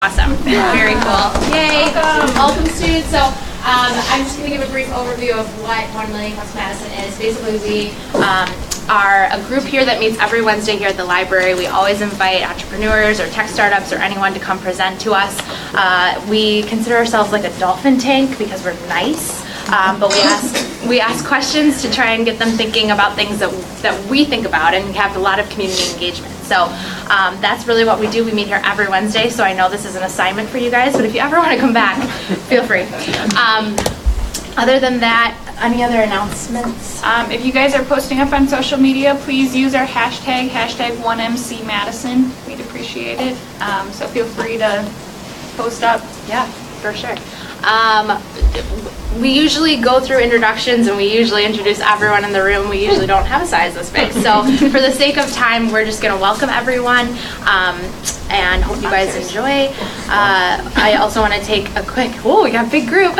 Awesome. Very cool. Yay. Welcome, students. So I'm just going to give a brief overview of what 1 Million Cups Madison is. Basically, we are a group here that meets every Wednesday here at the library. We always invite entrepreneurs or tech startups or anyone to come present to us. We consider ourselves like a dolphin tank because we're nice. But we ask questions to try and get them thinking about things that we think about, and have a lot of community engagement. So that's really what we do. We meet here every Wednesday, so I know this is an assignment for you guys, but if you ever want to come back, feel free. Other than that, any other announcements? If you guys are posting up on social media, please use our hashtag 1MCMadison. We'd appreciate it. So feel free to post up. Yeah, for sure. We usually go through introductions and we usually introduce everyone in the room. We usually don't have a size this big. So for the sake of time, we're just going to welcome everyone and hope you guys enjoy. I also want to take a quick, we got a big group.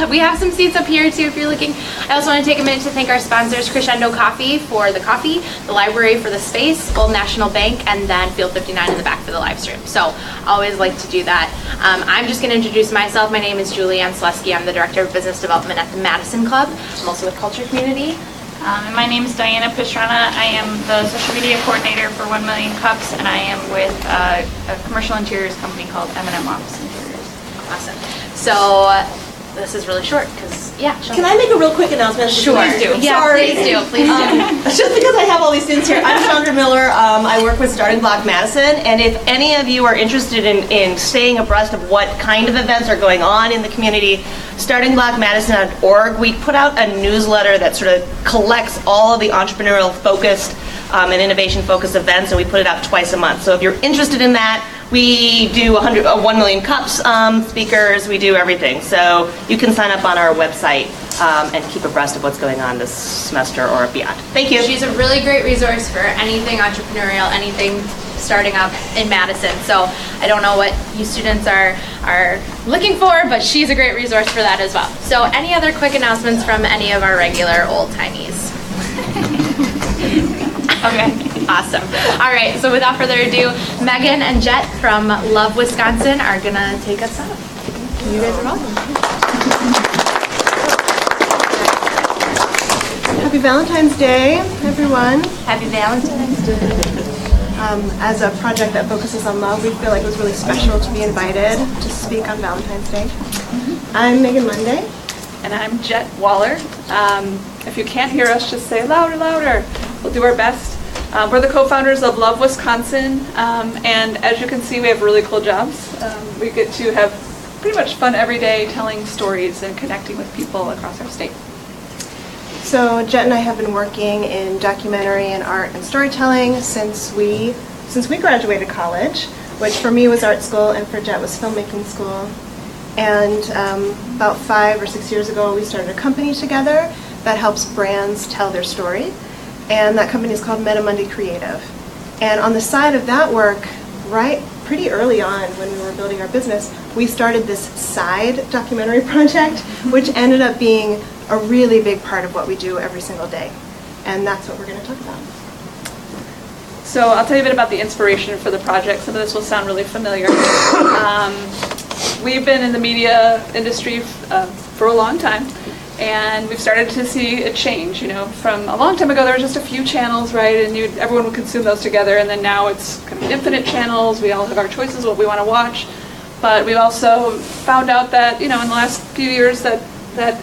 We have some seats up here too if you're looking. I also want to take a minute to thank our sponsors, Crescendo Coffee for the coffee, the library for the space, Old National Bank, and then Field 59 in the back for the live stream. So always like to do that. I'm just going to introduce myself. My name is Julianne Selesky. I'm the Director of Business Development at the Madison Club. I'm also with Culture Community. And my name is Diana Pastrana. I am the social media coordinator for 1 Million Cups, and I am with a commercial interiors company called M&M Office Interiors. Awesome. So this is really short because, Can I make a real quick announcement? Sure. Please do. Yeah, Sorry. please do. Please do. Just because I have all these students here, I'm Chandra Miller. I work with Starting Block Madison, and if any of you are interested in staying abreast of what kind of events are going on in the community, startingblockmadison.org, we put out a newsletter that sort of collects all of the entrepreneurial-focused and innovation-focused events, and we put it out twice a month. So if you're interested in that, we do 1 Million Cups speakers, we do everything. So you can sign up on our website and keep abreast of what's going on this semester or beyond. Thank you. She's a really great resource for anything entrepreneurial, anything starting up in Madison. So I don't know what you students are looking for, but she's a great resource for that as well. So any other quick announcements from any of our regular old-timies? Okay, awesome. All right, so without further ado, Megan and Jet from Love, Wisconsin are going to take us out. You guys are welcome. Happy Valentine's Day, everyone. Happy Valentine's Day. As a project that focuses on love, we feel like it was really special to be invited to speak on Valentine's Day. I'm Megan Monday. And I'm Jet Waller. If you can't hear us, just say louder, louder. We'll do our best. We're the co-founders of Love Wisconsin, and as you can see, we have really cool jobs. We get to have pretty much fun every day telling stories and connecting with people across our state. So Jet and I have been working in documentary and art and storytelling since we graduated college, which for me was art school and for Jet was filmmaking school. And about 5 or 6 years ago, we started a company together that helps brands tell their story. And that company is called Metamundi Creative. And on the side of that work, pretty early on when we were building our business, we started this side documentary project, which ended up being a really big part of what we do every single day. And that's what we're going to talk about. So I'll tell you a bit about the inspiration for the project. Some of this will sound really familiar. We've been in the media industry for a long time. And we've started to see a change, from a long time ago there were just a few channels, right, and everyone would consume those together, and then now it's kind of infinite channels. We all have our choices, what we want to watch, but we've also found out that, in the last few years that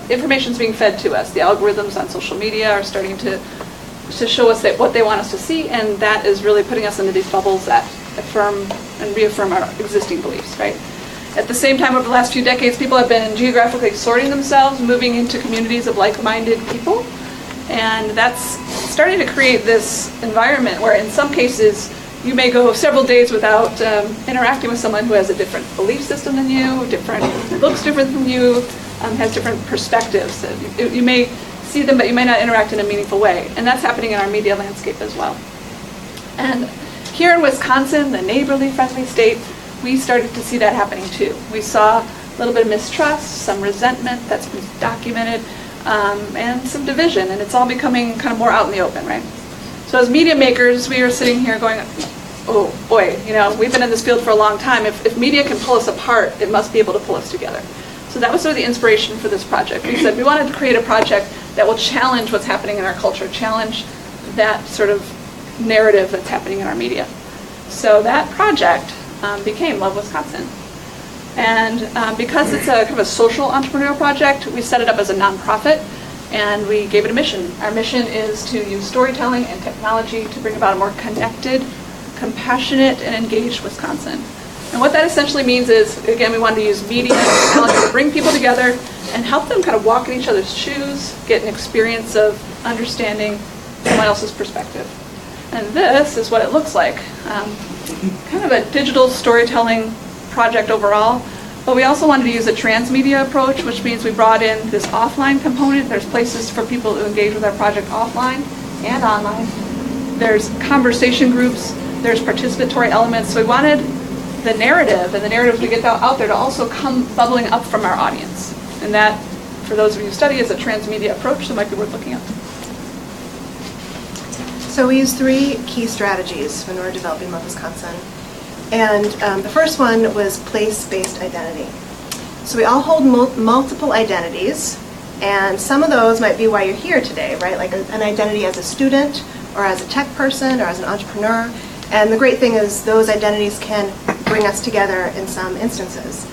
information's being fed to us. The algorithms on social media are starting to show us what they want us to see, and that is really putting us into these bubbles that affirm and reaffirm our existing beliefs, right? At the same time, over the last few decades, people have been geographically sorting themselves, moving into communities of like-minded people. And that's starting to create this environment where in some cases, you may go several days without interacting with someone who has a different belief system than you, looks different than you, has different perspectives. You may see them, but you may not interact in a meaningful way. And that's happening in our media landscape as well. And here in Wisconsin, the neighborly, friendly state, we started to see that happening too. We saw a little bit of mistrust, some resentment that's been documented, and some division, and it's all becoming kind of more out in the open, right? So as media makers, we are sitting here going, oh boy, we've been in this field for a long time. If media can pull us apart, it must be able to pull us together. So that was sort of the inspiration for this project. We said we wanted to create a project that will challenge what's happening in our culture, challenge that sort of narrative that's happening in our media. So that project became Love Wisconsin. And because it's a kind of a social entrepreneurial project, we set it up as a nonprofit, and we gave it a mission. Our mission is to use storytelling and technology to bring about a more connected, compassionate, and engaged Wisconsin. And what that essentially means is, again, we wanted to use media and technology to bring people together and help them kind of walk in each other's shoes, get an experience of understanding someone else's perspective. And this is what it looks like. Kind of a digital storytelling project overall, but we also wanted to use a transmedia approach, which means we brought in this offline component. There's places for people to engage with our project offline and online. There's conversation groups, there's participatory elements. So we wanted the narrative and the narratives we get out there to also come bubbling up from our audience. And that, for those of you who study, is a transmedia approach that might be worth looking at. So we used 3 key strategies when we were developing Love Wisconsin. And the first one was place-based identity. So we all hold multiple identities, and some of those might be why you're here today, right? Like an identity as a student, or as a tech person, or as an entrepreneur. And the great thing is those identities can bring us together in some instances.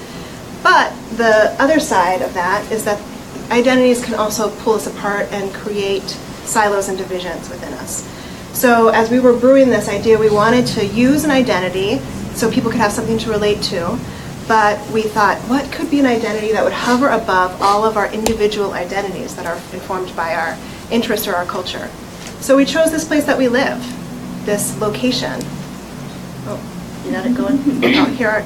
But the other side of that is that identities can also pull us apart and create silos and divisions within us. So as we were brewing this idea, we wanted to use an identity so people could have something to relate to, but we thought, what could be an identity that would hover above all of our individual identities that are informed by our interests or our culture? So we chose this place that we live, this location. Oh, you got it going? Oh,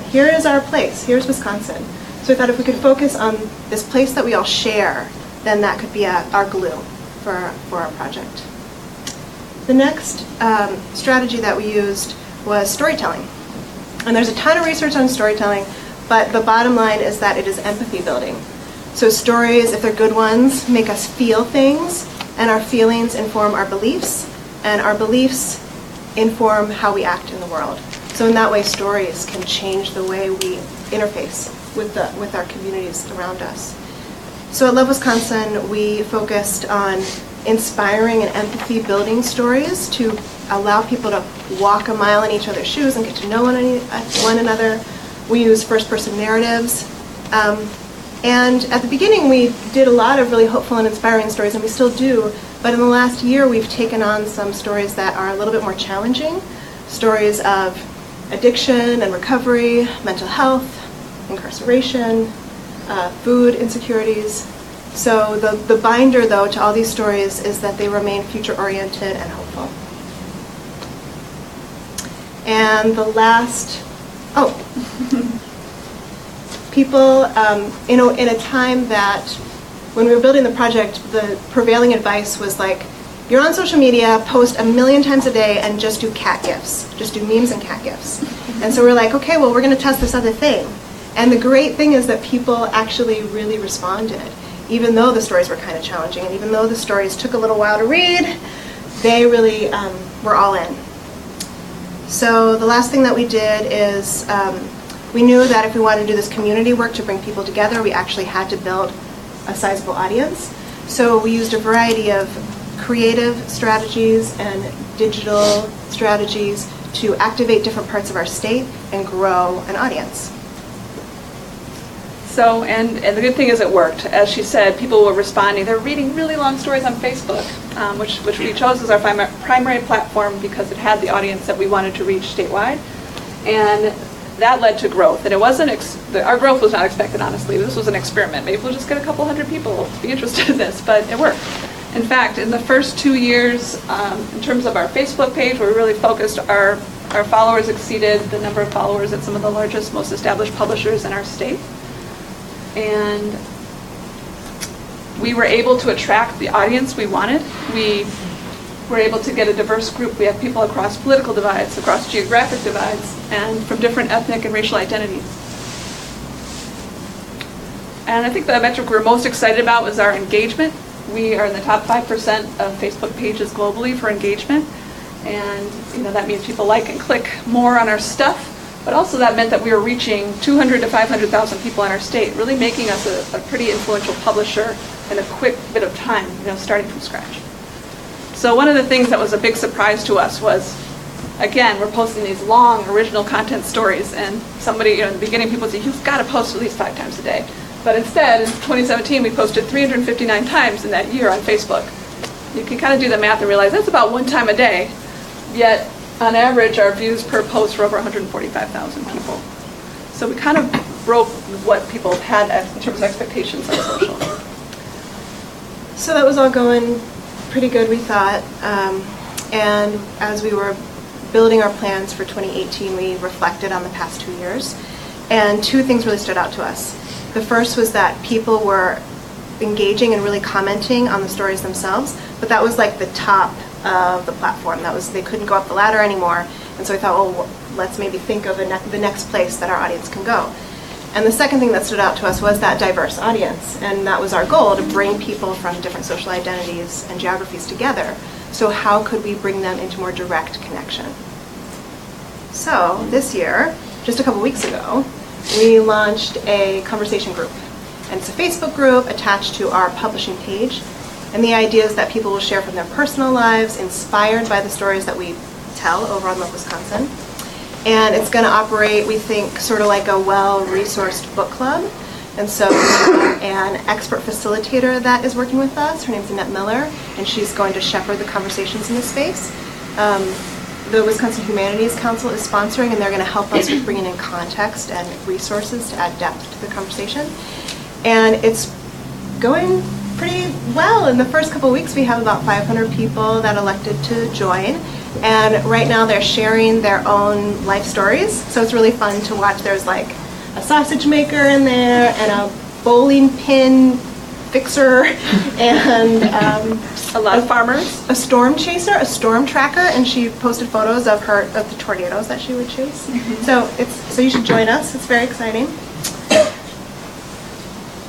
here is our place. Here's Wisconsin. So we thought if we could focus on this place that we all share, then that could be our glue for our project. The next strategy that we used was storytelling. And there's a ton of research on storytelling, but the bottom line is that it is empathy building. So stories, if they're good ones, make us feel things, and our feelings inform our beliefs, and our beliefs inform how we act in the world. So in that way, stories can change the way we interface with our communities around us. So at Love Wisconsin, we focused on inspiring and empathy building stories to allow people to walk a mile in each other's shoes and get to know one another. We use first-person narratives. And at the beginning, we did a lot of really hopeful and inspiring stories, and we still do. But in the last year, we've taken on some stories that are a little bit more challenging. Stories of addiction and recovery, mental health, incarceration, food insecurities. So the binder, though, to all these stories is that they remain future-oriented and hopeful. And the last, people, in a time that when we were building the project, the prevailing advice was like, you're on social media, post 1 million times a day and just do cat gifs. Just do memes and cat gifs. And so we're like, okay, well, we're going to test this other thing. And the great thing is that people actually really responded. Even though the stories were kind of challenging, and even though the stories took a little while to read, they really were all in. So the last thing that we did is we knew that if we wanted to do this community work to bring people together, we actually had to build a sizable audience. So we used a variety of creative strategies and digital strategies to activate different parts of our state and grow an audience. So, and the good thing is it worked. As she said, people were responding. They're reading really long stories on Facebook, which we chose as our primary platform because it had the audience that we wanted to reach statewide. And that led to growth. And it wasn't, our growth was not expected, honestly. This was an experiment. Maybe we'll just get a couple hundred people to be interested in this, but it worked. In fact, in the first 2 years, in terms of our Facebook page, where we really focused, our followers exceeded the number of followers at some of the largest, most established publishers in our state. And we were able to attract the audience we wanted. We were able to get a diverse group. We have people across political divides, across geographic divides, and from different ethnic and racial identities. And I think the metric we're most excited about was our engagement. We are in the top 5% of Facebook pages globally for engagement. And that means people like and click more on our stuff, but also that meant that we were reaching 200 to 500,000 people in our state, really making us a pretty influential publisher in a quick bit of time, starting from scratch. So one of the things that was a big surprise to us was, again, we're posting these long original content stories, and somebody, in the beginning people would say, you've got to post at least 5 times a day. But instead, in 2017, we posted 359 times in that year on Facebook. You can kind of do the math and realize that's about 1 time a day, yet on average, our views per post were over 145,000 people. So we kind of broke what people had in terms of expectations on social. So that was all going pretty good, we thought. And as we were building our plans for 2018, we reflected on the past 2 years. And 2 things really stood out to us. The first was that people were engaging and really commenting on the stories themselves, but that was like the top of the platform. They couldn't go up the ladder anymore. And so we thought, well, let's maybe think of the next place that our audience can go. And the second thing that stood out to us was that diverse audience. And that was our goal, to bring people from different social identities and geographies together. So how could we bring them into more direct connection? So this year, just a couple weeks ago, we launched a conversation group. And it's a Facebook group attached to our publishing page. And the idea is that people will share from their personal lives, inspired by the stories that we tell over on Love Wisconsin. And it's going to operate, we think, sort of like a well-resourced book club. And so we have an expert facilitator that is working with us. Her name's Annette Miller, and she's going to shepherd the conversations in this space. The Wisconsin Humanities Council is sponsoring, and they're going to help us with bringing in context and resources to add depth to the conversation. And it's going pretty well. In the first couple of weeks, we have about 500 people that elected to join. And right now they're sharing their own life stories. So it's really fun to watch. There's like a sausage maker in there, and a bowling pin fixer, and a lot of farmers. A storm chaser, a storm tracker, and she posted photos of the tornadoes that she would chase. Mm-hmm. So you should join us. It's very exciting.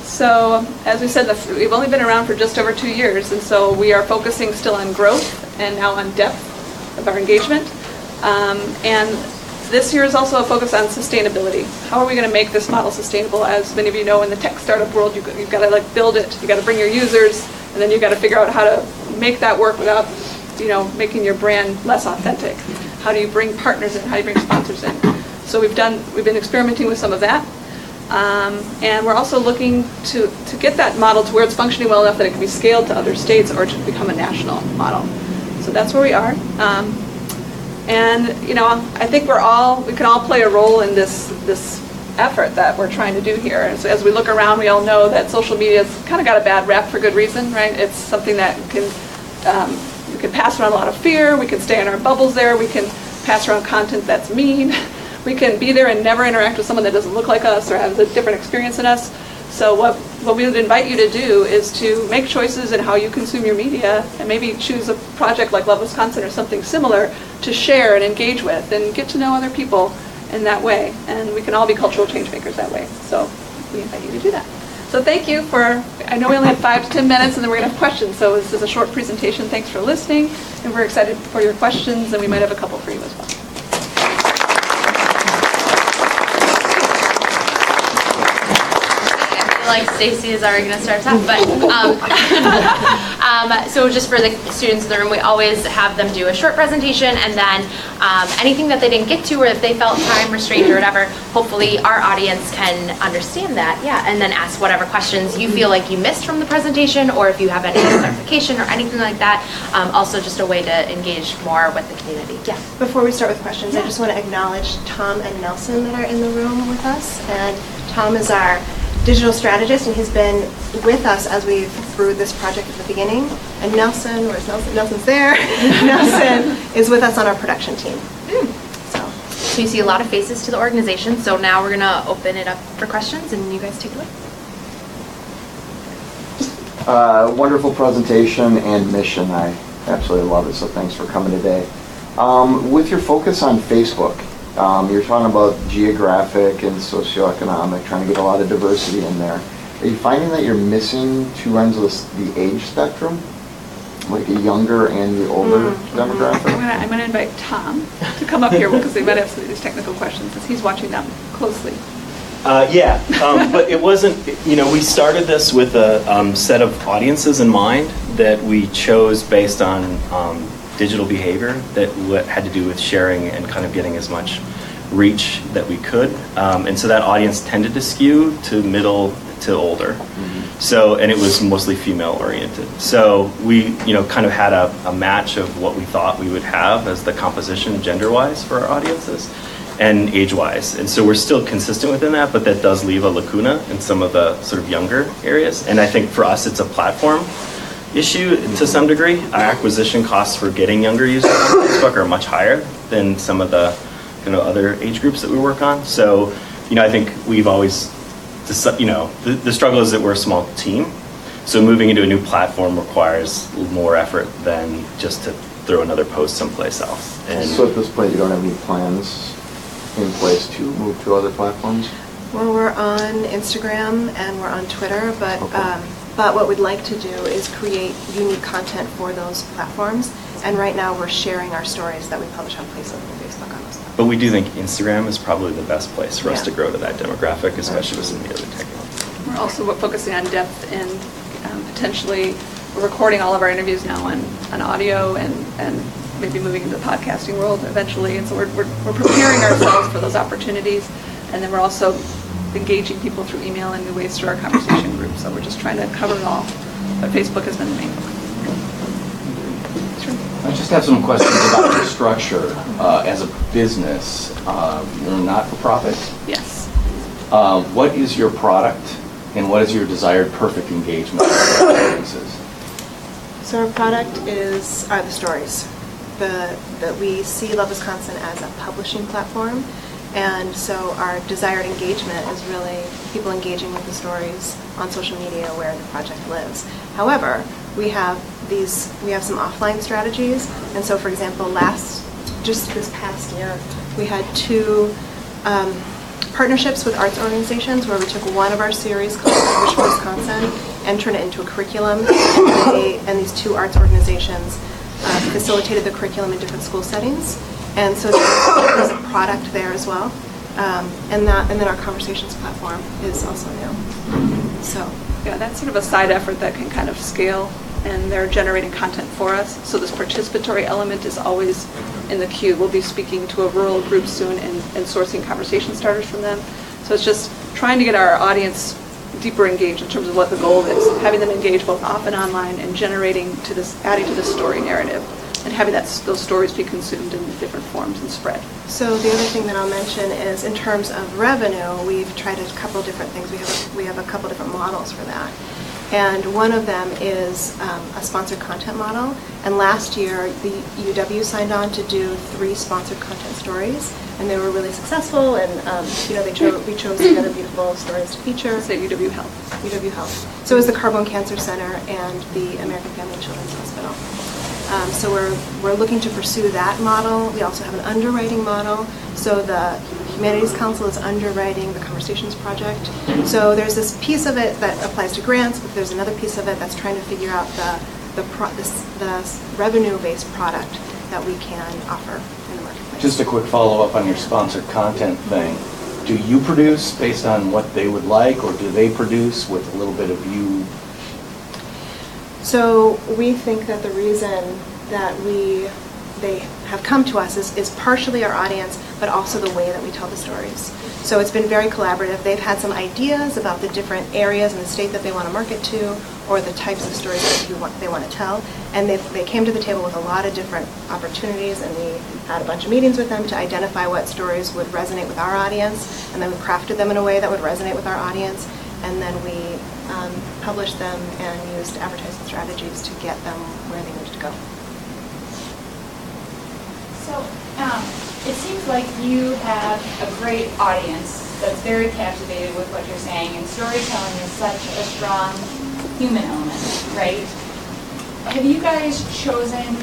So, as we said, we've only been around for just over 2 years, and so we are focusing still on growth and now on depth of our engagement. And this year is also a focus on sustainability. How are we going to make this model sustainable? As many of you know, in the tech startup world, you've got to build it. You've got to bring your users, and then you've got to figure out how to make that work without, making your brand less authentic. How do you bring partners in? How do you bring sponsors in? So we've been experimenting with some of that. And we're also looking to get that model to where it's functioning well enough that it can be scaled to other states or to become a national model. So that's where we are. And I think we can all play a role in this effort that we're trying to do here. And so as we look around, we all know that social media has kind of got a bad rap for good reason, right? It's something that we can pass around a lot of fear. We can stay in our bubbles there. We can pass around content that's mean. We can be there and never interact with someone that doesn't look like us or has a different experience than us. So what we would invite you to do is to make choices in how you consume your media, and maybe choose a project like Love Wisconsin or something similar to share and engage with and get to know other people in that way. And we can all be cultural change makers that way. So we invite you to do that. So thank you I know we only have 5 to 10 minutes and then we're going to have questions. So this is a short presentation. Thanks for listening. And we're excited for your questions, and we might have a couple for you as well. Like Stacy is already going to start us off, but so just for the students in the room, we always have them do a short presentation, and then anything that they didn't get to, or if they felt time restrained or whatever, hopefully our audience can understand that, and then ask whatever questions you feel like you missed from the presentation, or if you have any clarification or anything like that. Also just a way to engage more with the community. Yeah. Before we start with questions, I just want to acknowledge Tom and Nelson that are in the room with us. And Tom is our digital strategist, and he's been with us as we've brewed this project at the beginning. And Nelson, where's Nelson? Nelson's there. Nelson is with us on our production team. So you see a lot of faces to the organization. So now we're going to open it up for questions, and you guys take it away. Wonderful presentation and mission. I absolutely love it. So thanks for coming today. With your focus on Facebook, you're talking about geographic and socioeconomic, trying to get a lot of diversity in there. Are you finding that you're missing 2 ends of the age spectrum? like a younger and the older demographic? I'm gonna invite Tom to come up here because they might have some of these technical questions since he's watching them closely. But it wasn't, we started this with a set of audiences in mind that we chose based on digital behavior that had to do with sharing and kind of getting as much reach that we could. And so that audience tended to skew to middle to older. So, and it was mostly female oriented. So we, kind of had a match of what we thought we would have as the composition gender-wise for our audiences and age-wise. And so we're still consistent within that, but that does leave a lacuna in some of the sort of younger areas. And I think for us, it's a platform issue to some degree. Our acquisition costs for getting younger users on Facebook are much higher than some of the other age groups that we work on. So, I think we've always, the struggle is that we're a small team. So moving into a new platform requires more effort than just to throw another post someplace else. And so at this point, you don't have any plans in place to move to other platforms? Well, we're on Instagram and we're on Twitter, but Okay. but what we'd like to do is create unique content for those platforms. And right now, we're sharing our stories that we publish on Facebook on those platforms. But we do think Instagram is probably the best place for us Yeah. to grow to that demographic, especially with some of the other technology. We're also focusing on depth and potentially we're recording all of our interviews now on audio and maybe moving into the podcasting world eventually. And so we're preparing ourselves for those opportunities. And then we're also engaging people through email and new ways through our conversation group. So we're just trying to cover it all. But Facebook has been the main focus. Sure. I just have some questions about your structure as a business. You're a not-for-profit. Yes. What is your product, and what is your desired perfect engagement with your audiences? So our product are the stories. That we see Love Wisconsin as a publishing platform, and so our desired engagement is really people engaging with the stories on social media where the project lives. However, we have some offline strategies, and so for example, just this past year, we had 2 partnerships with arts organizations where we took one of our series called English for Wisconsin and turned it into a curriculum, and these 2 arts organizations facilitated the curriculum in different school settings, and so there's a product there as well, and then our conversations platform is also new. So Yeah, that's sort of a side effort that can kind of scale, and they're generating content for us. So this participatory element is always in the queue. We'll be speaking to a rural group soon and sourcing conversation starters from them. So it's just trying to get our audience deeper engaged in terms of what the goal is, having them engage both off and online and adding to this story narrative and having those stories be consumed in different forms and spread. So the other thing that I'll mention is in terms of revenue, we've tried a couple different things. We have a couple different models for that. And one of them is a sponsored content model. And last year, the UW signed on to do 3 sponsored content stories, and they were really successful. And we chose together beautiful stories to feature. Say UW Health. UW Health. So it was the Carbone Cancer Center and the American Family and Children's Hospital. So we're looking to pursue that model. We also have an underwriting model. So the Humanities Council is underwriting the Conversations Project. So there's this piece of it that applies to grants, but there's another piece of it that's trying to figure out the revenue-based product that we can offer in the marketplace. Just a quick follow-up on your sponsored content thing. Do you produce based on what they would like, or do they produce with a little bit of you? So we think that the reason that they have come to us is partially our audience, but also the way that we tell the stories. So it's been very collaborative. They've had some ideas about the different areas in the state that they want to market to, or the types of stories that they want to tell. And they came to the table with a lot of different opportunities, and we had a bunch of meetings with them to identify what stories would resonate with our audience, and then we crafted them in a way that would resonate with our audience, and then we published them and used advertising strategies to get them where they needed to go. So, it seems like you have a great audience that's very captivated with what you're saying, and storytelling is such a strong human element, right? Have you guys chosen,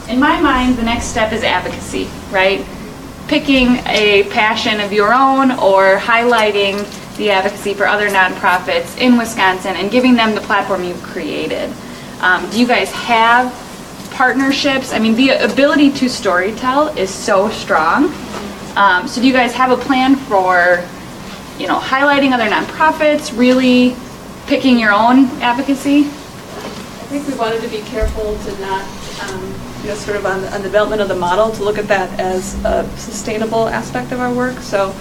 in my mind, the next step is advocacy, right? Picking a passion of your own or highlighting the advocacy for other nonprofits in Wisconsin and giving them the platform you've created. Do you guys have partnerships? I mean, the ability to storytell is so strong. So do you guys have a plan for, highlighting other nonprofits, really picking your own advocacy? I think we wanted to be careful to not, sort of on the development of the model, to look at that as a sustainable aspect of our work. So,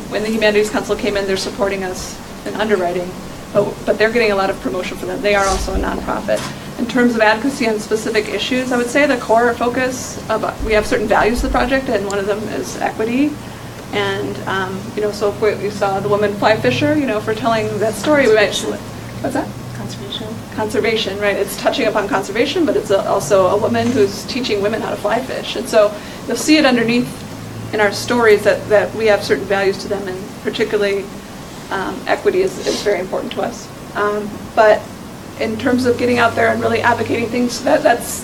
when the Humanities Council came in, they're supporting us in underwriting, but they're getting a lot of promotion for them. They are also a nonprofit. In terms of advocacy on specific issues, I would say the core focus we have certain values of the project, and one of them is equity. And, so if we saw the woman fly fisher, for telling that story, we might, what's that? Conservation, right? It's touching upon conservation, but it's also a woman who's teaching women how to fly fish. And so you'll see it underneath in our stories that we have certain values to them, and particularly equity is very important to us. But in terms of getting out there and really advocating things, that's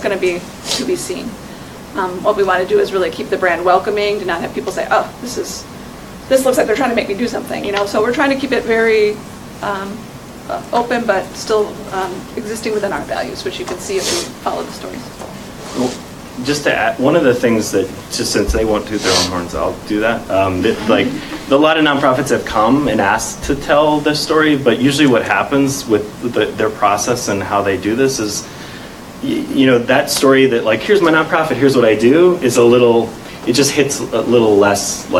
going to be seen. What we want to do is really keep the brand welcoming, to not have people say, oh, this looks like they're trying to make me do something, So we're trying to keep it very open, but still existing within our values, which you can see if you follow the stories. Well, just to add, one of the things that, just since they won't toot their own horns, I'll do that. A lot of nonprofits have come and asked to tell their story, but usually what happens with their process and how they do this is, that story that here's my nonprofit, here's what I do, is it just hits a little less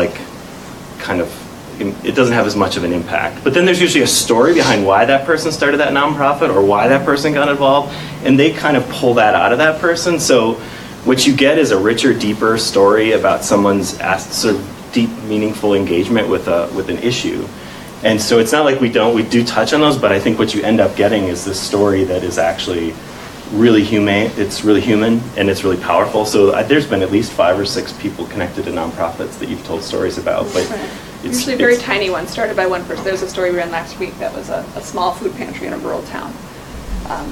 it doesn't have as much of an impact. But then there's usually a story behind why that person started that nonprofit or why that person got involved, and they kind of pull that out of that person. So what you get is a richer, deeper story about someone's sort of deep, meaningful engagement with an issue. And so it's not like we do touch on those, but I think what you end up getting is this story that is actually really humane. It's really human, and it's really powerful. So there's been at least 5 or 6 people connected to nonprofits that you've told stories about. But it's usually very tiny ones, started by one person. There's a story we ran last week that was a small food pantry in a rural town,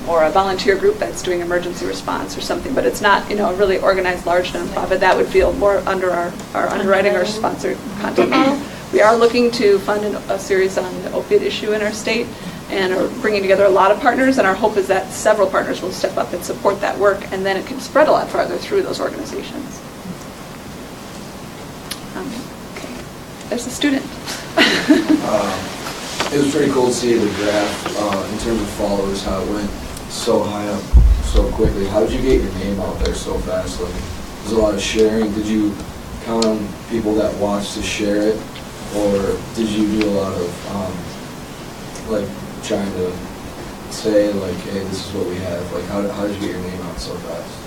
or a volunteer group that's doing emergency response or something. But it's not, a really organized, large nonprofit. That would feel more under our underwriting or sponsored content model. We are looking to fund a series on the opiate issue in our state, and are bringing together a lot of partners, and our hope is that several partners will step up and support that work, and then it can spread a lot farther through those organizations. Okay. There's a student. It was pretty cool to see the graph in terms of followers, how it went so high up so quickly. How did you get your name out there so fast? There's a lot of sharing. Did you count on people that watched to share it, or did you do a lot of trying to say hey, this is what we have? How did you get your name out so fast?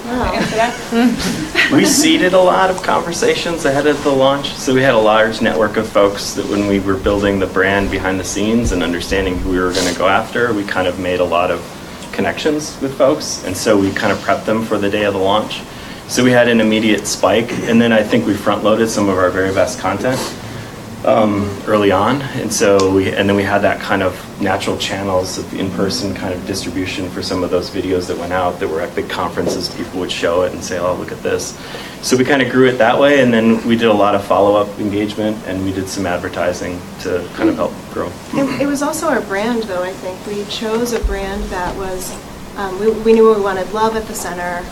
Answer that? We seeded a lot of conversations ahead of the launch, so we had a large network of folks that when we were building the brand behind the scenes and understanding who we were going to go after, we kind of made a lot of connections with folks, and so we kind of prepped them for the day of the launch. So we had an immediate spike, and then I think we front-loaded some of our very best content early on, and then we had that kind of natural channels of in-person kind of distribution for some of those videos that went out that were at big conferences. People would show it and say, oh, look at this. So we kind of grew it that way, and then we did a lot of follow-up engagement, and we did some advertising to kind of help grow. It was also our brand, though. I think we chose a brand that was we knew we wanted love at the center.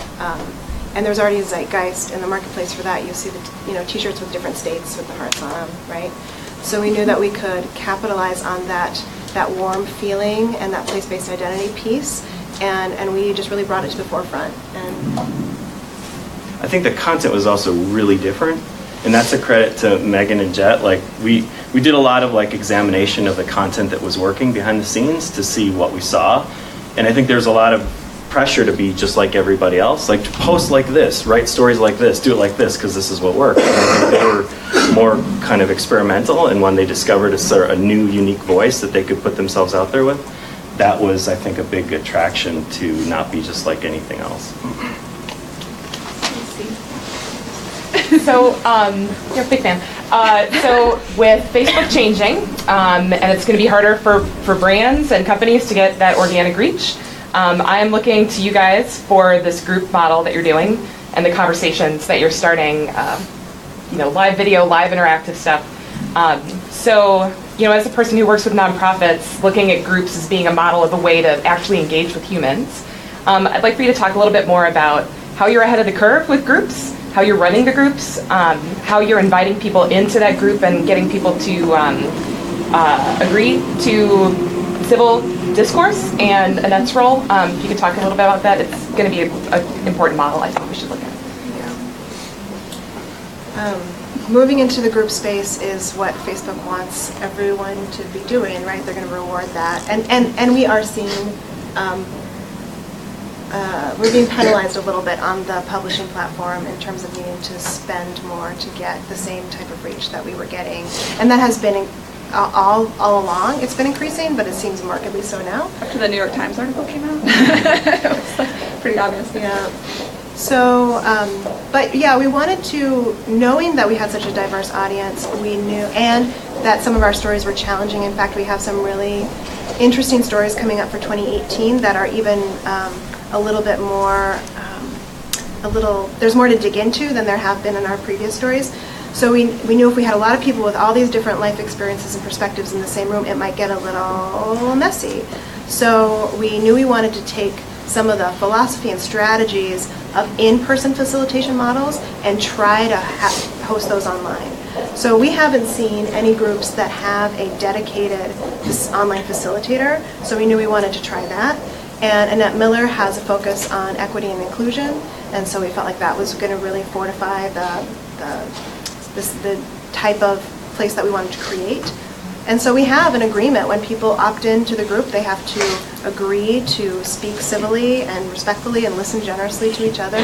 And there's already a zeitgeist in the marketplace for that. You see the T-shirts with different states with the hearts on them, right? So we knew that we could capitalize on that warm feeling and that place-based identity piece, and we just really brought it to the forefront. And I think the content was also really different, and that's a credit to Megan and Jet. We did a lot of examination of the content that was working behind the scenes to see what we saw, and I think there's a lot of pressure to be just like everybody else, to post like this, write stories like this, do it like this, because this is what works. And I think they were more kind of experimental, and when they discovered a new, unique voice that they could put themselves out there with, that was, I think, a big attraction to not be just like anything else. So, you're a big fan. So with Facebook changing, and it's going to be harder for brands and companies to get that organic reach, I am looking to you guys for this group model that you're doing and the conversations that you're starting, live video, live interactive stuff. So, as a person who works with nonprofits, looking at groups as being a model of a way to actually engage with humans, I'd like for you to talk a little bit more about how you're ahead of the curve with groups, how you're running the groups, how you're inviting people into that group and getting people to agree to civil discourse and Annette's role. If you could talk a little bit about that, it's going to be an important model I think we should look at. Moving into the group space is what Facebook wants everyone to be doing, right? They're going to reward that. And we are seeing, we're being penalized a little bit on the publishing platform in terms of needing to spend more to get the same type of reach that we were getting. And that has been all along. It's been increasing, but it seems markedly so now. After the New York Times article came out, it was like pretty obvious. Yeah. So, but yeah, we wanted to, knowing that we had such a diverse audience, we knew, and that some of our stories were challenging. In fact, we have some really interesting stories coming up for 2018 that are even a little bit more, there's more to dig into than there have been in our previous stories. So we knew if we had a lot of people with all these different life experiences and perspectives in the same room, it might get a little messy. So we knew we wanted to take some of the philosophy and strategies of in-person facilitation models and try to host those online. So we haven't seen any groups that have a dedicated online facilitator, so we knew we wanted to try that. And Annette Miller has a focus on equity and inclusion, and so we felt like that was going to really fortify the type of place that we wanted to create. And so we have an agreement. When people opt into the group, they have to agree to speak civilly and respectfully and listen generously to each other.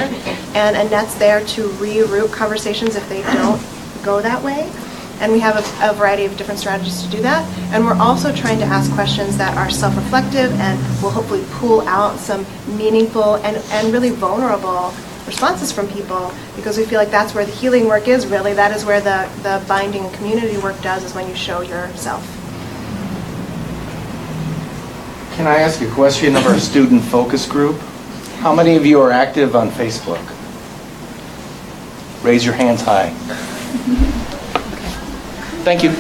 And Annette's there to reroute conversations if they don't go that way. And we have a variety of different strategies to do that. And we're also trying to ask questions that are self-reflective and will hopefully pull out some meaningful and really vulnerable responses from people, because we feel like that's where the healing work is really. That is where the binding and community work does, is when you show yourself. Can I ask a question of our student focus group? How many of you are active on Facebook? Raise your hands high. Thank you.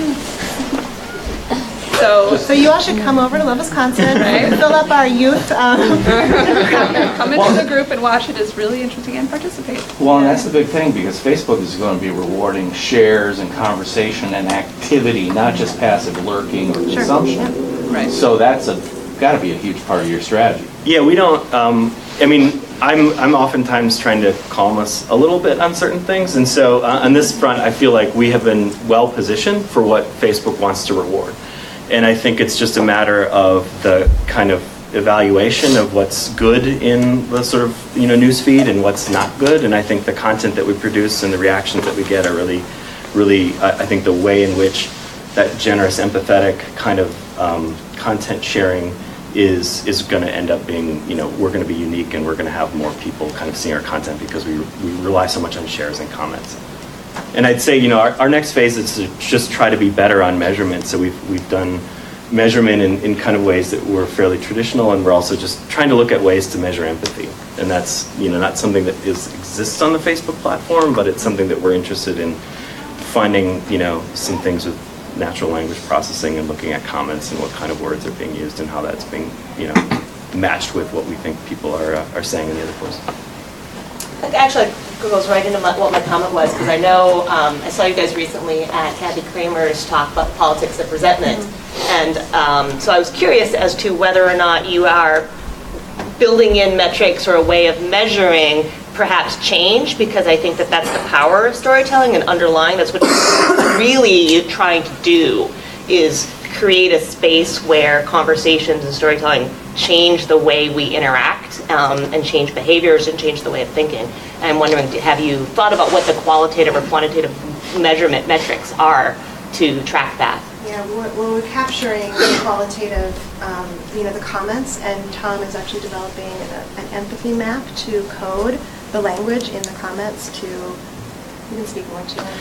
So you all should come over to Love Wisconsin, right? Fill up our youth. Come into the group and watch it. It's really interesting, and participate. Well, and that's the big thing, because Facebook is going to be rewarding shares and conversation and activity, not just passive lurking or consumption. Yeah. Right. So that's got to be a huge part of your strategy. Yeah, we don't, I'm oftentimes trying to calm us a little bit on certain things, and so on this front, I feel like we have been well positioned for what Facebook wants to reward. And I think it's just a matter of the kind of evaluation of what's good in the sort of news feed and what's not good. And I think the content that we produce and the reactions that we get are really, I think the way in which that generous, empathetic kind of content sharing is going to end up being, we're going to be unique, and we're going to have more people kind of seeing our content because we rely so much on shares and comments. And I'd say, our next phase is to just try to be better on measurement. So we've done measurement in kind of ways that were fairly traditional, and we're also just trying to look at ways to measure empathy. And that's, not something that exists on the Facebook platform, but it's something that we're interested in finding, some things with natural language processing and looking at comments and what kind of words are being used and how that's being, matched with what we think people are saying in the other posts. Actually, it goes right into what my comment was, because I know I saw you guys recently at Kathy Kramer's talk about politics of resentment. And so I was curious as to whether or not you are building in metrics or a way of measuring perhaps change, because I think that that's the power of storytelling and underlying. That's what really you're trying to do, is create a space where conversations and storytelling change the way we interact and change behaviors and change the way of thinking. And I'm wondering, have you thought about what the qualitative or quantitative measurement metrics are to track that? Yeah, we're capturing the qualitative, the comments, and Tom is actually developing an empathy map to code the language in the comments to, you can speak more to it.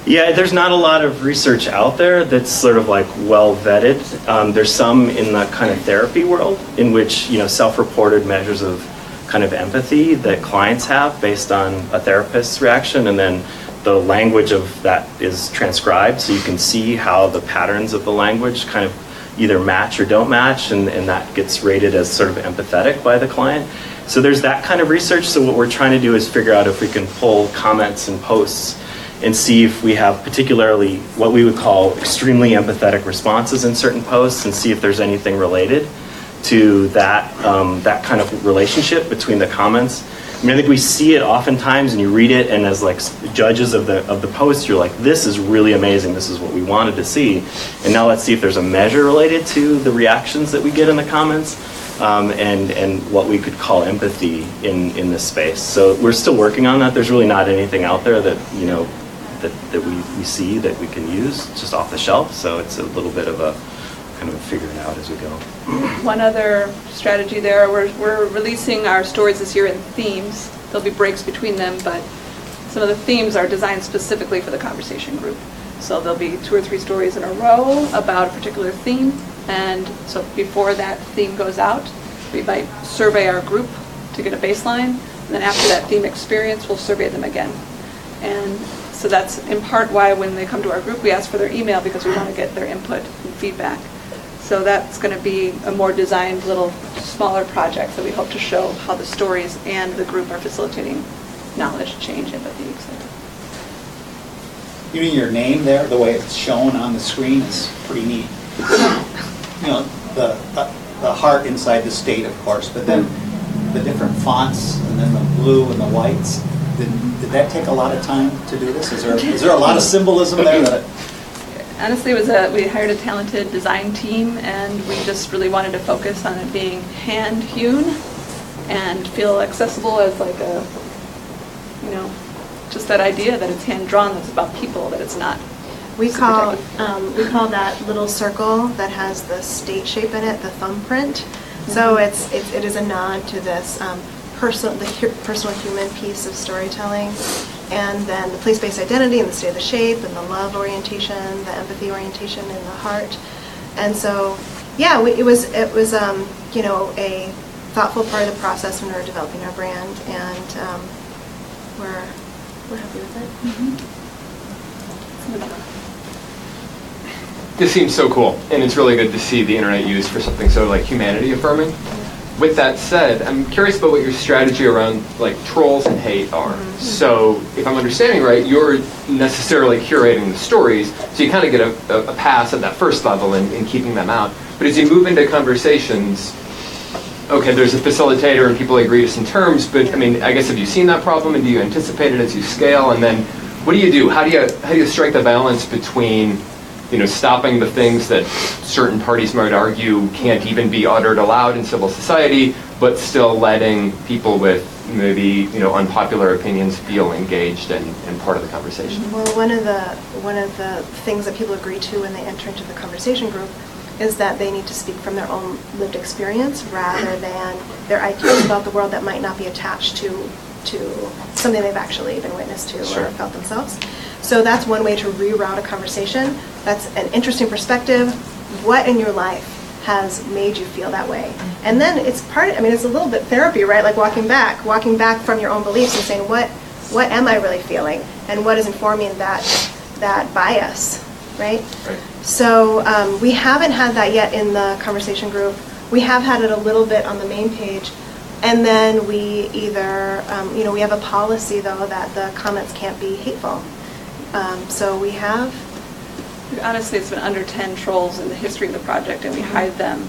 Yeah, there's not a lot of research out there that's sort of like well vetted. There's some in the kind of therapy world in which, self-reported measures of kind of empathy that clients have based on a therapist's reaction, and then the language of that is transcribed, so you can see how the patterns of the language kind of either match or don't match, and that gets rated as sort of empathetic by the client. So there's that kind of research. So what we're trying to do is figure out if we can pull comments and posts and see if we have particularly what we would call extremely empathetic responses in certain posts, and see if there's anything related to that, that kind of relationship between the comments. I mean, I think we see it oftentimes, and you read it, and as like judges of the post, you're like, this is really amazing. This is what we wanted to see. And now let's see if there's a measure related to the reactions that we get in the comments, and what we could call empathy in this space. So we're still working on that. There's really not anything out there that, you know, that we see that we can use just off the shelf. So it's a little bit of a kind of figure it out as we go. One other strategy there, we're releasing our stories this year in themes. There'll be breaks between them, but some of the themes are designed specifically for the conversation group. So there'll be 2 or 3 stories in a row about a particular theme, and so before that theme goes out, we might survey our group to get a baseline, and then after that theme experience, we'll survey them again. And so that's in part why when they come to our group, we ask for their email, because we want to get their input and feedback. So that's going to be a more designed, little smaller project that we hope to show how the stories and the group are facilitating knowledge, change, empathy, etc. Even your name there, the way it's shown on the screen, is pretty neat. You know, the heart inside the state, of course, but then the different fonts, and then the blue and the whites. Did that take a lot of time to do this? Is there a lot of symbolism there that? Honestly, we hired a talented design team, and we just really wanted to focus on it being hand-hewn and feel accessible as like a, you know, just that idea that it's hand-drawn, that's about people, that it's not. We call that little circle that has the state shape in it the thumbprint. So it is a nod to this personal human piece of storytelling. And then the place-based identity and the state of the shape and the love orientation, the empathy orientation and the heart. And so, yeah, it was you know, a thoughtful part of the process when we were developing our brand, and we're happy with it. Mm-hmm. This seems so cool, and it's really good to see the internet used for something so like humanity affirming. With that said, I'm curious about what your strategy around like trolls and hate are. Mm-hmm. So if I'm understanding right, you're necessarily curating the stories, so you kind of get a pass at that first level in keeping them out. But as you move into conversations, okay, there's a facilitator and people agree to some terms, but I mean, I guess have you seen that problem, and do you anticipate it as you scale? And then what do you do? How do you strike the balance between, you know, stopping the things that certain parties might argue can't even be uttered aloud in civil society, but still letting people with maybe, you know, unpopular opinions feel engaged and part of the conversation? Well, one of the things that people agree to when they enter into the conversation group is that they need to speak from their own lived experience rather than their ideas about the world that might not be attached to something they've actually been witness to or felt themselves. So that's one way to reroute a conversation. That's an interesting perspective. What in your life has made you feel that way? And then it's it's a little bit therapy, right? Like walking back from your own beliefs and saying, what am I really feeling? And what is informing that bias, right? So we haven't had that yet in the conversation group. We have had it a little bit on the main page. And then we either, we have a policy though that the comments can't be hateful. So we have. Honestly, it's been under 10 trolls in the history of the project, and we hide them.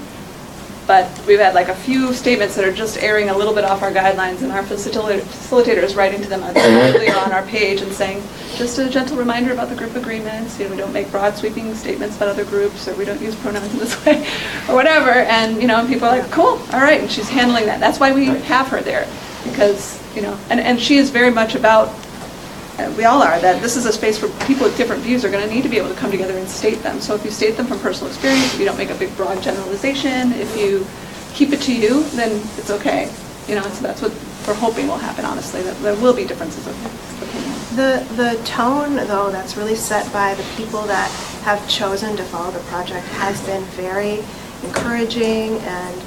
But we've had like a few statements that are just erring a little bit off our guidelines, and our facilitator is writing to them earlier on our page and saying, just a gentle reminder about the group agreements, we don't make broad sweeping statements about other groups, or we don't use pronouns in this way, or whatever. And people are like, cool, all right, and she's handling that. That's why we have her there, because, and she is very much about, we all are, that this is a space where people with different views are going to need to be able to come together and state them. So if you state them from personal experience, if you don't make a big broad generalization, if you keep it to you, then it's okay. So that's what we're hoping will happen, honestly, that there will be differences of opinion. The tone, though, that's really set by the people that have chosen to follow the project has been very encouraging, and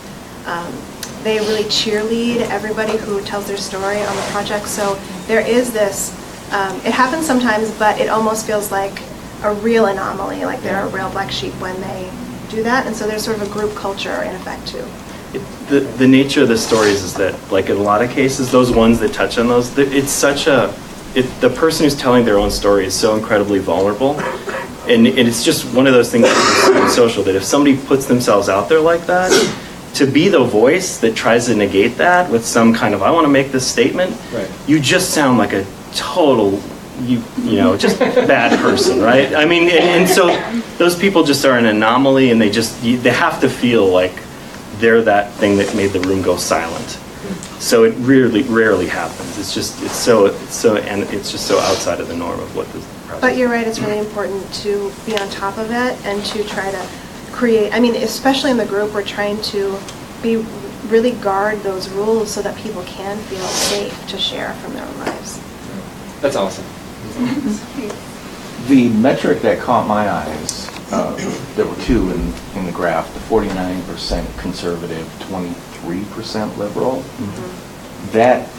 they really cheerlead everybody who tells their story on the project. So there is this It happens sometimes, but it almost feels like a real anomaly, like they're a real black sheep when they do that. And so there's sort of a group culture in effect too. The nature of the stories is that, like in a lot of cases, those ones that touch on those, it's such a, the person who's telling their own story is so incredibly vulnerable. And it's just one of those things in social that if somebody puts themselves out there like that, to be the voice that tries to negate that with some kind of, I want to make this statement, Right. you just sound like a total, you know, just bad person, right? I mean, and so those people just are an anomaly, and they have to feel like they're that thing that made the room go silent. So it rarely happens. It's just so outside of the norm of what this process. But you're right, it's really important to be on top of it and to try to create, I mean, especially in the group, we're trying to really guard those rules so that people can feel safe to share from their own lives. That's awesome. The metric that caught my eyes, there were two in the graph, the 49% conservative, 23% liberal. Mm-hmm. That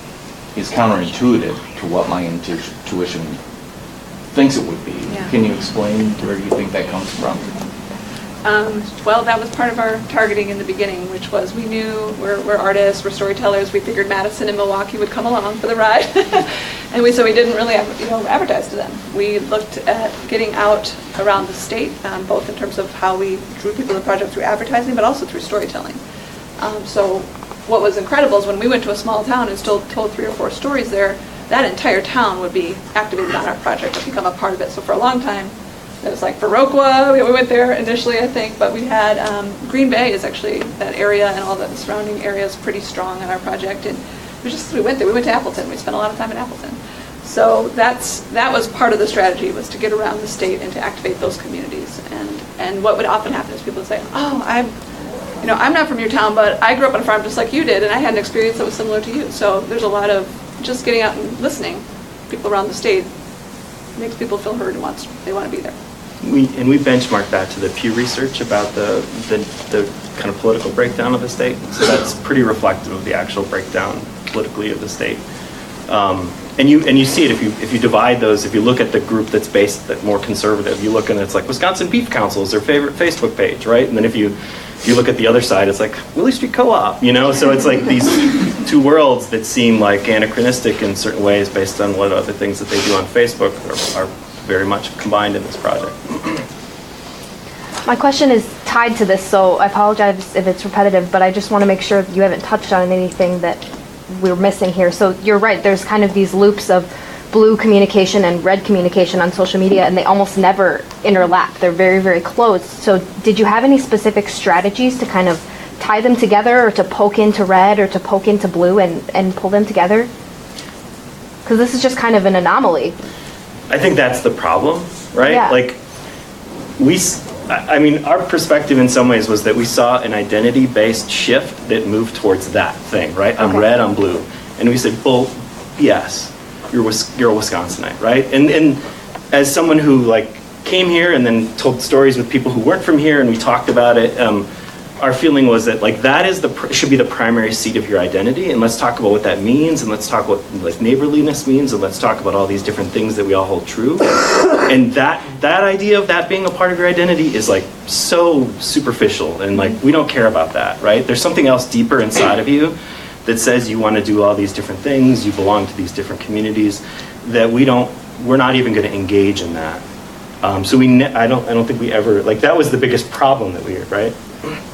is counterintuitive to what my intuition thinks it would be. Yeah. Can you explain where you think that comes from? Well, that was part of our targeting in the beginning, which was we knew we're artists, we're storytellers. We figured Madison and Milwaukee would come along for the ride, and so we didn't really advertise to them. We looked at getting out around the state, both in terms of how we drew people to the project through advertising, but also through storytelling. So what was incredible is when we went to a small town and still told 3 or 4 stories there, that entire town would be activated on our project and become a part of it. So for a long time, it was like Viroqua, we went there initially, I think, but we had Green Bay is actually that area, and all the surrounding areas pretty strong on our project. And we went there. We went to Appleton. We spent a lot of time in Appleton. So that was part of the strategy, was to get around the state and to activate those communities. And what would often happen is people would say, "Oh, I'm not from your town, but I grew up on a farm just like you did, and I had an experience that was similar to you." So there's a lot of just getting out and listening. People around the state makes people feel heard and they want to be there. We benchmarked that to the Pew Research about the kind of political breakdown of the state. So that's pretty reflective of the actual breakdown politically of the state. And you see it if you divide those. If you look at the group that's more conservative, you look and it's like Wisconsin Beef Council is their favorite Facebook page, right? And then if you look at the other side, it's like Willie Street Co-op, you know. So it's like these two worlds that seem like anachronistic in certain ways based on what other things that they do on Facebook are very much combined in this project. My question is tied to this, so I apologize if it's repetitive, but I just want to make sure you haven't touched on anything that we're missing here. So you're right, there's kind of these loops of blue communication and red communication on social media, and they almost never interlap. They're very, very close. So did you have any specific strategies to kind of tie them together, or to poke into red, or to poke into blue and pull them together? Because this is just kind of an anomaly. I think that's the problem, right? Yeah. Like, our perspective in some ways was that we saw an identity-based shift that moved towards that thing, right? I'm red, I'm blue. And we said, well, yes, you're a Wisconsinite, right? And as someone who came here and then told stories with people who weren't from here, and we talked about it, our feeling was that that should be the primary seat of your identity, and let's talk about what that means, and let's talk what neighborliness means, and let's talk about all these different things that we all hold true. And that idea of that being a part of your identity is so superficial, and we don't care about that, right? There's something else deeper inside of you that says you want to do all these different things, you belong to these different communities, that we're not even going to engage in that. So I don't think we ever, that was the biggest problem that we had, right?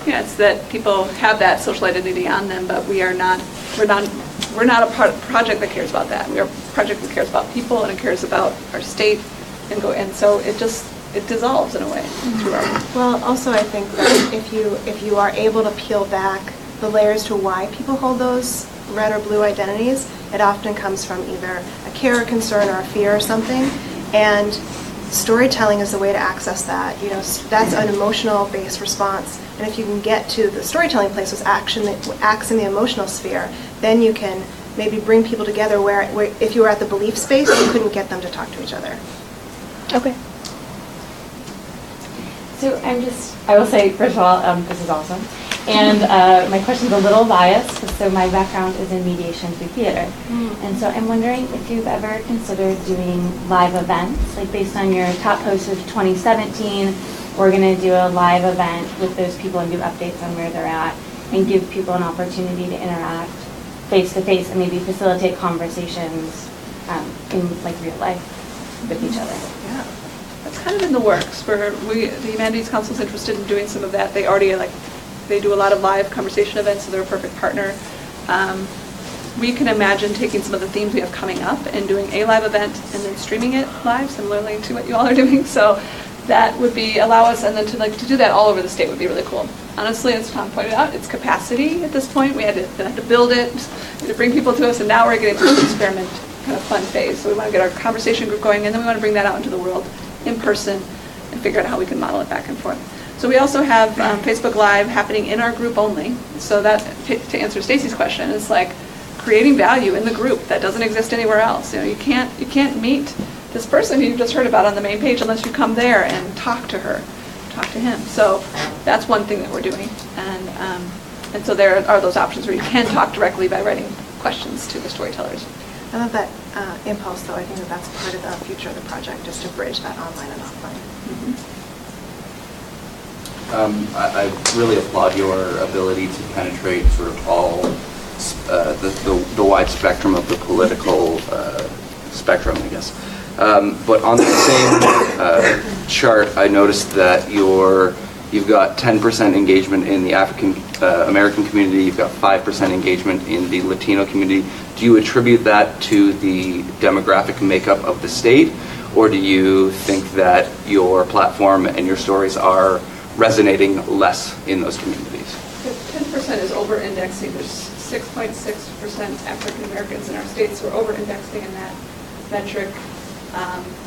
Yeah, it's that people have that social identity on them, but we're not a project that cares about that. We're a project that cares about people, and it cares about our state, and so it dissolves in a way through our. Well, also I think that if you are able to peel back the layers to why people hold those red or blue identities, it often comes from either a care or concern or a fear or something, and storytelling is the way to access that. That's an emotional based response, and if you can get to the storytelling place, which acts in the emotional sphere, then you can maybe bring people together where if you were at the belief space, you couldn't get them to talk to each other. Okay. So I will say, first of all, this is awesome. And my question's a little biased, so my background is in mediation through theater. And so I'm wondering if you've ever considered doing live events, like based on your top post of 2017, we're going to do a live event with those people and do updates on where they're at and give people an opportunity to interact face to face and maybe facilitate conversations in like real life with each other. Yeah, that's kind of in the works. The Humanities Council is interested in doing some of that. They already they do a lot of live conversation events, so they're a perfect partner. We can imagine taking some of the themes we have coming up and doing a live event and then streaming it live, similarly to what you all are doing. So that would allow us, and then to do that all over the state would be really cool. Honestly, as Tom pointed out, it's capacity at this point. We had to build it, we had to bring people to us, and now we're getting to this experiment kind of fun phase. So we want to get our conversation group going, and then we want to bring that out into the world in person and figure out how we can model it back and forth. So we also have Facebook Live happening in our group only. So that, to answer Stacy's question, is like creating value in the group that doesn't exist anywhere else. You know, you can't meet this person who you've just heard about on the main page unless you come there and talk to her, talk to him. So that's one thing that we're doing. And so there are those options where you can talk directly by writing questions to the storytellers. I love that impulse, though. I think that that's part of the future of the project, is to bridge that online and offline. I really applaud your ability to penetrate sort of all the wide spectrum of the political spectrum, I guess. But on the same chart, I noticed that you've got 10% engagement in the African American community, you've got 5% engagement in the Latino community. Do you attribute that to the demographic makeup of the state, or do you think that your platform and your stories are resonating less in those communities? 10% is over-indexing. There's 6.6% African Americans in our states, so we're over-indexing in that metric.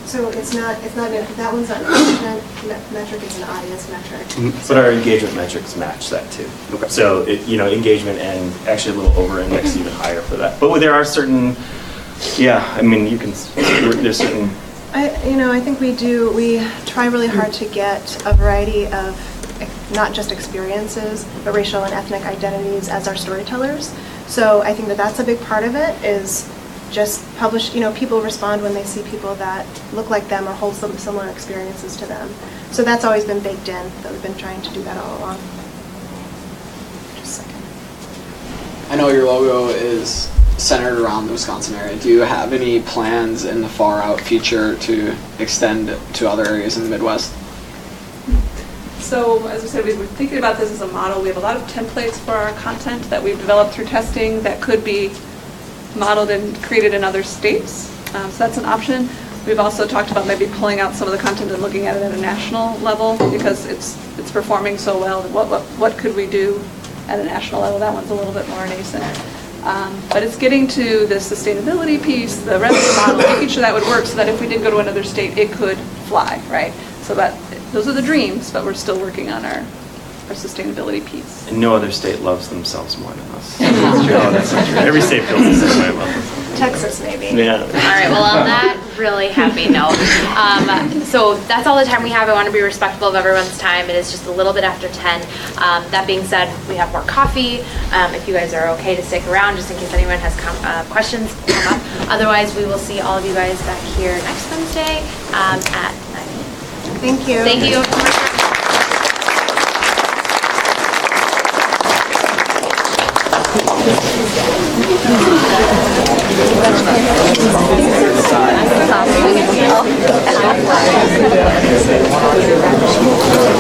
So it's not that one's not an engagement metric, it's an audience metric. But our engagement metrics match that too. Okay. So engagement and actually a little over-index even higher for that. But there are certain, I mean, there's certain. I think we try really hard to get a variety of not just experiences, but racial and ethnic identities as our storytellers. So I think that that's a big part of it, is just publish, people respond when they see people that look like them or hold some similar experiences to them. So that's always been baked in, that we've been trying to do that all along. Just a second. I know your logo is centered around the Wisconsin area. Do you have any plans in the far out future to extend to other areas in the Midwest? So as I said, we've been thinking about this as a model. We have a lot of templates for our content that we've developed through testing that could be modeled and created in other states. So that's an option. We've also talked about maybe pulling out some of the content and looking at it at a national level, because it's performing so well. What could we do at a national level? That one's a little bit more nascent. But it's getting to the sustainability piece, the revenue model, making sure that would work so that if we did go to another state, it could fly, right? So those are the dreams, but we're still working on our sustainability piece. And no other state loves themselves more than us. That's true. No, that's not true. Every state feels the same way about themselves. Texas, maybe. Yeah. All right, well, on that really happy note, so that's all the time we have. I want to be respectful of everyone's time. It is just a little bit after 10. That being said, we have more coffee. If you guys are okay to stick around, just in case anyone has questions come up. Otherwise, we will see all of you guys back here next Wednesday at 9. Thank you. Thank you. Stop.